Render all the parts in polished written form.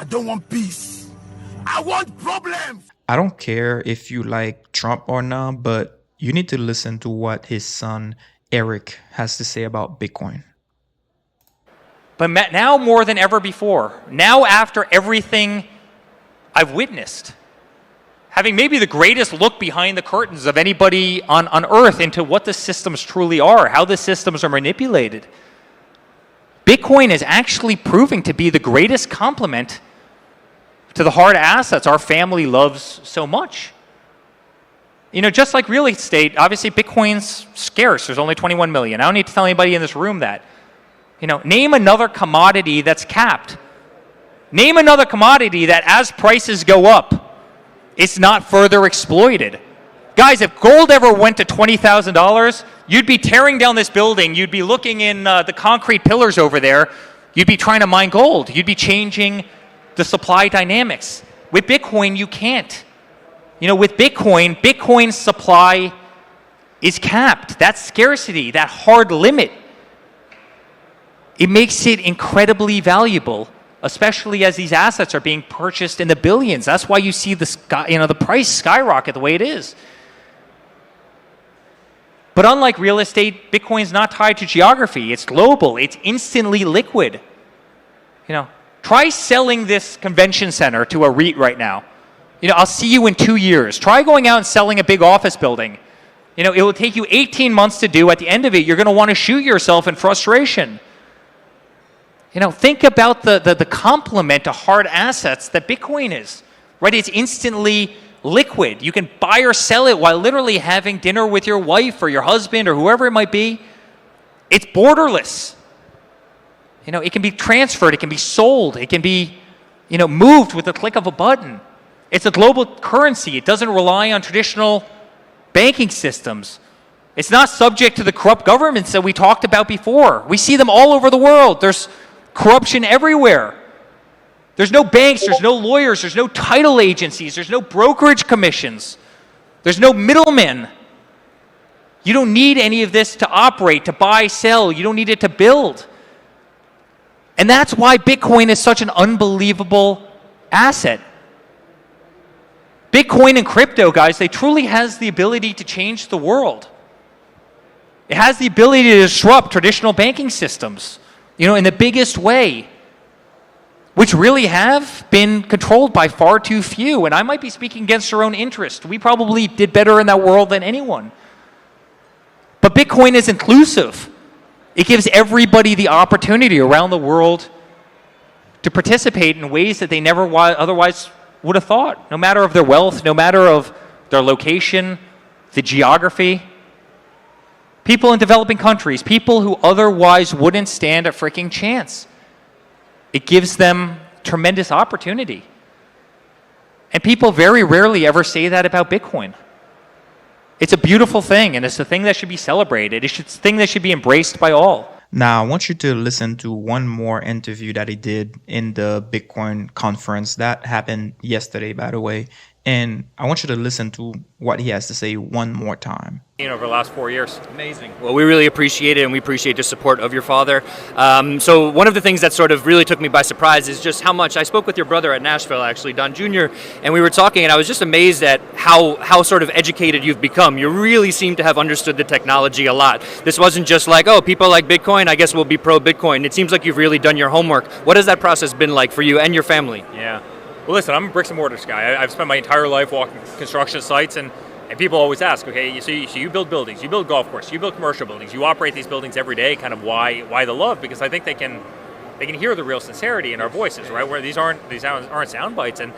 don't want peace. I want problems. I don't care if you like Trump or not, but you need to listen to what his son Eric has to say about Bitcoin. But now more than ever before, now after everything I've witnessed, having maybe the greatest look behind the curtains of anybody on earth into what the systems truly are, how the systems are manipulated, Bitcoin is actually proving to be the greatest complement to the hard assets our family loves so much. You know, just like real estate, obviously Bitcoin's scarce. There's only 21 million. I don't need to tell anybody in this room that. You know, name another commodity that's capped. Name another commodity that as prices go up, it's not further exploited. Guys, if gold ever went to $20,000, you'd be tearing down this building. You'd be looking in the concrete pillars over there. You'd be trying to mine gold. You'd be changing the supply dynamics. With Bitcoin, you can't. You know, with Bitcoin's supply is capped. That scarcity, that hard limit, it makes it incredibly valuable, especially as these assets are being purchased in the billions. That's why you see the price skyrocket the way it is. But unlike real estate, Bitcoin's not tied to geography. It's global. It's instantly liquid. You know, try selling this convention center to a REIT right now. You know, I'll see you in 2 years. Try going out and selling a big office building. You know, it will take you 18 months to do. At the end of it, you're going to want to shoot yourself in frustration. You know, think about the complement to hard assets that Bitcoin is, right? It's instantly liquid. You can buy or sell it while literally having dinner with your wife or your husband or whoever it might be. It's borderless. You know, it can be transferred, it can be sold, it can be, you know, moved with the click of a button. It's a global currency. It doesn't rely on traditional banking systems. It's not subject to the corrupt governments that we talked about before. We see them all over the world. There's corruption everywhere. There's no banks, there's no lawyers, there's no title agencies, there's no brokerage commissions, there's no middlemen. You don't need any of this to operate, to buy, sell. You don't need it to build. And that's why Bitcoin is such an unbelievable asset. Bitcoin and crypto, guys, they truly has the ability to change the world. It has the ability to disrupt traditional banking systems, you know, in the biggest way, which really have been controlled by far too few. And I might be speaking against our own interest. We probably did better in that world than anyone. But Bitcoin is inclusive. It gives everybody the opportunity around the world to participate in ways that they never otherwise would have thought, no matter of their wealth, no matter of their location, the geography. People in developing countries, people who otherwise wouldn't stand a freaking chance. It gives them tremendous opportunity. And people very rarely ever say that about Bitcoin. It's a beautiful thing, and it's a thing that should be celebrated. It's a thing that should be embraced by all. Now, I want you to listen to one more interview that he did in the Bitcoin conference. That happened yesterday, by the way. And I want you to listen to what he has to say one more time. Over the last 4 years. Amazing. Well, we really appreciate it, and we appreciate the support of your father. So one of the things that sort of really took me by surprise is just how much I spoke with your brother at Nashville, actually, Don Jr., and we were talking, and I was just amazed at how sort of educated you've become. You really seem to have understood the technology a lot. This wasn't just like, oh, people like Bitcoin, I guess we'll be pro-Bitcoin. It seems like you've really done your homework. What has that process been like for you and your family? Yeah. Well, listen, I'm a bricks and mortars guy. I've spent my entire life walking construction sites, and people always ask, okay, so you build buildings, you build golf courses, you build commercial buildings, you operate these buildings every day. Kind of why the love? Because I think they can hear the real sincerity in our voices, right? Where these aren't sound bites. And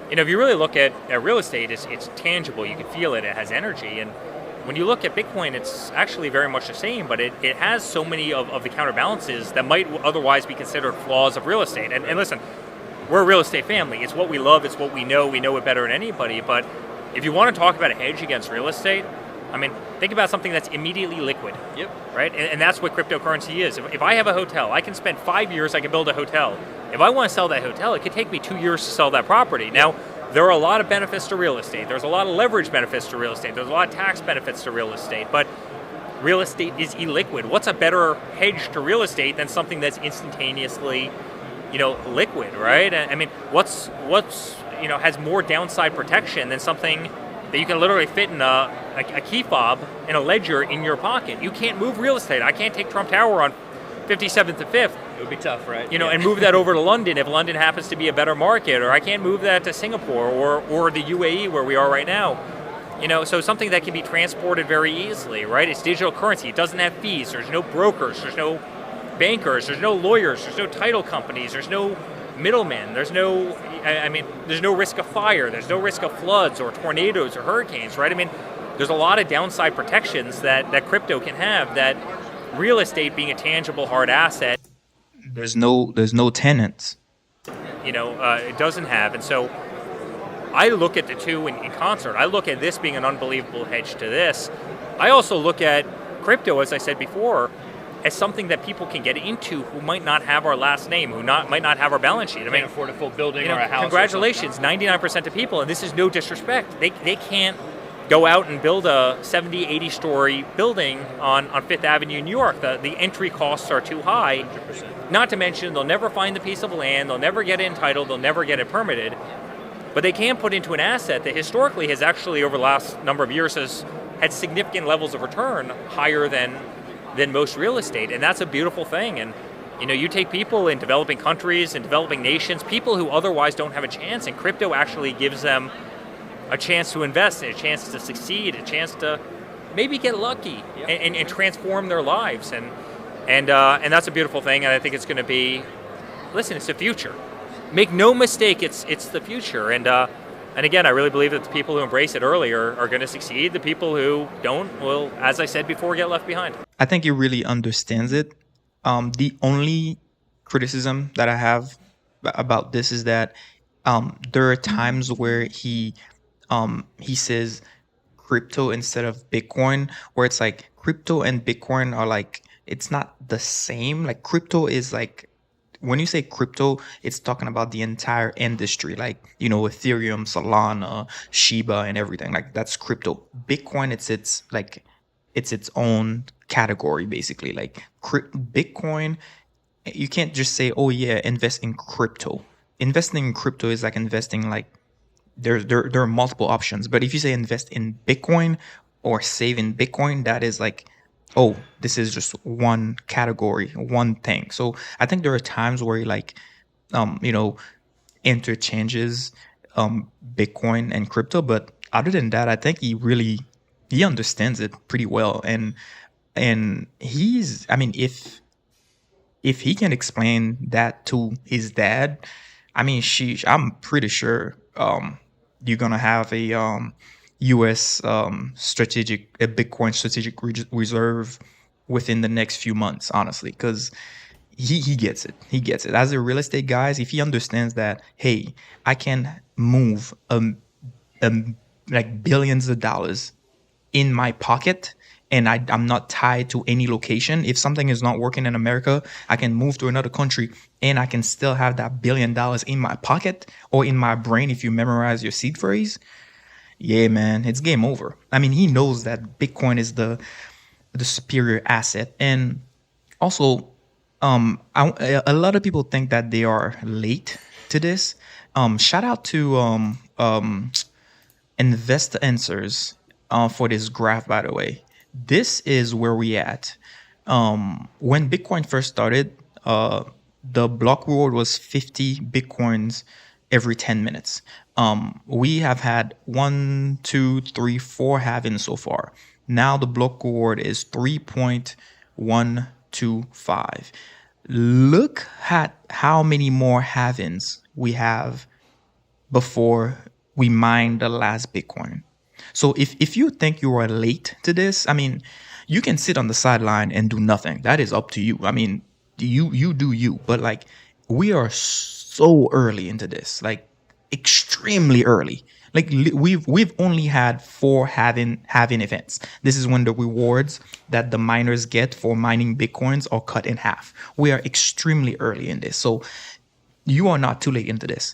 you know, if you really look at real estate, it's tangible. You can feel it. It has energy. And when you look at Bitcoin, it's actually very much the same, but it has so many of the counterbalances that might otherwise be considered flaws of real estate. And listen, we're a real estate family. It's what we love. It's what we know. We know it better than anybody. But if you want to talk about a hedge against real estate, I mean, think about something that's immediately liquid. Yep. Right? And that's what cryptocurrency is. If I have a hotel, I can spend 5 years, I can build a hotel. If I want to sell that hotel, it could take me 2 years to sell that property. Now, there are a lot of benefits to real estate. There's a lot of leverage benefits to real estate. There's a lot of tax benefits to real estate. But real estate is illiquid. What's a better hedge to real estate than something that's instantaneously liquid, right? I mean, what's has more downside protection than something that you can literally fit in a key fob in a ledger in your pocket? You can't move real estate. I can't take Trump Tower on 57th to 5th. It would be tough, right? And move that over to London if London happens to be a better market, or I can't move that to Singapore or the UAE where we are right now. So something that can be transported very easily, right? It's digital currency. It doesn't have fees. There's no brokers. There's no bankers. There's no lawyers. There's no title companies. There's no middlemen. There's no risk of fire. There's no risk of floods or tornadoes or hurricanes, right? I mean, there's a lot of downside protections that crypto can have that real estate, being a tangible hard asset, There's no tenants. it doesn't have. And so I look at the two in concert. I look at this being an unbelievable hedge to this. I also look at crypto, as I said before, as something that people can get into who might not have our last name, might not have our balance sheet. I mean, afford a full building or a house. Congratulations, 99% of people, and this is no disrespect. They can't go out and build a 70, 80-story building on Fifth Avenue in New York. The entry costs are too high. 100%. Not to mention, they'll never find the piece of land, they'll never get it entitled, they'll never get it permitted. But they can put into an asset that historically has actually, over the last number of years, has had significant levels of return higher than most real estate. And that's a beautiful thing. And you take people in developing countries and developing nations, people who otherwise don't have a chance, and crypto actually gives them a chance to invest, a chance to succeed, a chance to maybe get lucky and transform their lives. And that's a beautiful thing. And I think it's going to be, listen, it's the future. Make no mistake, it's the future. And again, I really believe that the people who embrace it earlier are going to succeed. The people who don't will, as I said before, get left behind. I think he really understands it. The only criticism that I have about this is that there are times where he says crypto instead of Bitcoin, where it's like crypto and Bitcoin are like, it's not the same. Like crypto is like, when you say crypto, it's talking about the entire industry, like, Ethereum, Solana, Shiba, and everything. Like that's crypto. Bitcoin, it's its own category, basically. Like Bitcoin, you can't just say, oh yeah, invest in crypto. Investing in crypto is like investing, like there are multiple options. But if you say invest in Bitcoin or save in Bitcoin, that is like, oh, this is just one category, one thing. So I think there are times where he interchanges Bitcoin and crypto. But other than that, I think he understands it pretty well. And he's, I mean, if he can explain that to his dad, I mean, I'm pretty sure you're gonna have a U.S. Bitcoin strategic reserve within the next few months, honestly, because he gets it. He gets it. As a real estate guys, if he understands that, hey, I can move like billions of dollars in my pocket, and I'm not tied to any location. If something is not working in America, I can move to another country and I can still have that $1 billion in my pocket or in my brain if you memorize your seed phrase. Yeah, man, it's game over. I mean, he knows that Bitcoin is the superior asset. And also, a lot of people think that they are late to this. Shout out to Investor Answers for this graph, by the way. This is where we at. When Bitcoin first started, the block reward was 50 Bitcoins every 10 minutes. We have had 1, 2, 3, 4 halvings so far. Now the block reward is 3.125. Look at how many more halvings we have before we mine the last Bitcoin. So if you think you are late to this, I mean, you can sit on the sideline and do nothing. That is up to you. I mean, you do you. But like, we are so early into this, like extremely early. Like we've only had 4 halving events. This is when the rewards that the miners get for mining Bitcoins are cut in half. We are extremely early in this. So you are not too late into this.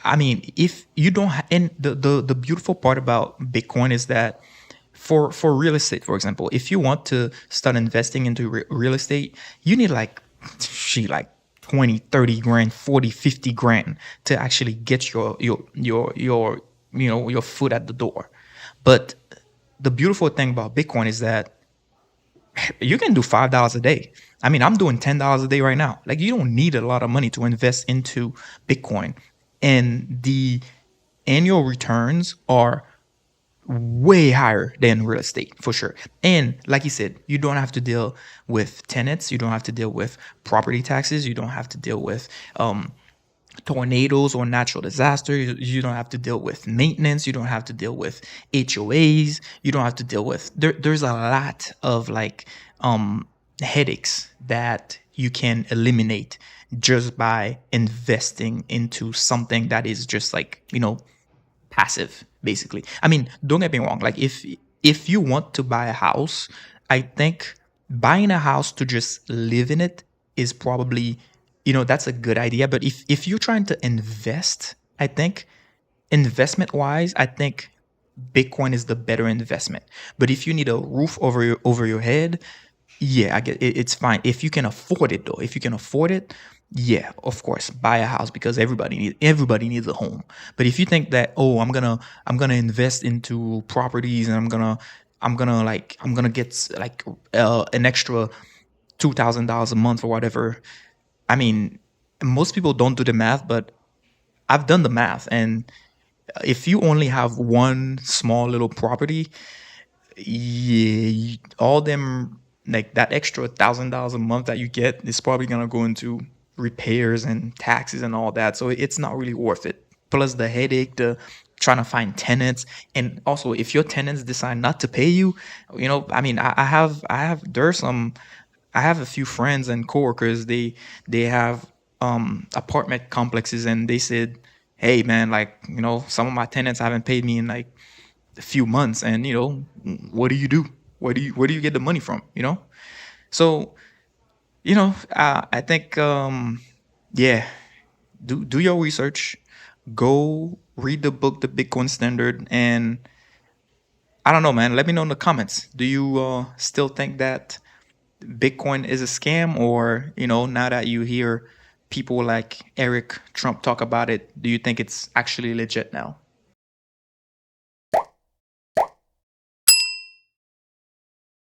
I mean, if you don't, and the beautiful part about Bitcoin is that for real estate, for example, if you want to start investing into real estate, you need like 20, 30 grand, 40, 50 grand to actually get your foot at the door. But the beautiful thing about Bitcoin is that you can do $5 a day. I mean, I'm doing $10 a day right now. Like, you don't need a lot of money to invest into Bitcoin. And the annual returns are way higher than real estate for sure. And like you said, you don't have to deal with tenants. You don't have to deal with property taxes. You don't have to deal with tornadoes or natural disasters. You don't have to deal with maintenance. You don't have to deal with HOAs. You don't have to deal with there's a lot of like headaches that you can eliminate just by investing into something that is just like, passive, basically. I mean, don't get me wrong. Like, if you want to buy a house, I think buying a house to just live in it is probably, that's a good idea. But if you're trying to invest, I think investment wise, I think Bitcoin is the better investment. But if you need a roof over your head, yeah, I get it. It's fine if you can afford it, though. If you can afford it, yeah, of course, buy a house, because everybody needs a home. But if you think that, oh, I'm gonna invest into properties, and I'm gonna get like an extra $2,000 a month or whatever. I mean, most people don't do the math, but I've done the math, and if you only have one small little property, yeah, all them, like that extra $1,000 a month that you get is probably gonna go into repairs and taxes and all that. So it's not really worth it. Plus the headache, the trying to find tenants, and also if your tenants decide not to pay you, I mean, I have a few friends and coworkers. They have apartment complexes, and they said, hey man, like, some of my tenants haven't paid me in like a few months, and what do you do? Where do you get the money from? So I think yeah, do your research, go read the book, The Bitcoin Standard, and I don't know, man. Let me know in the comments. Do you still think that Bitcoin is a scam, or now that you hear people like Eric Trump talk about it, do you think it's actually legit now?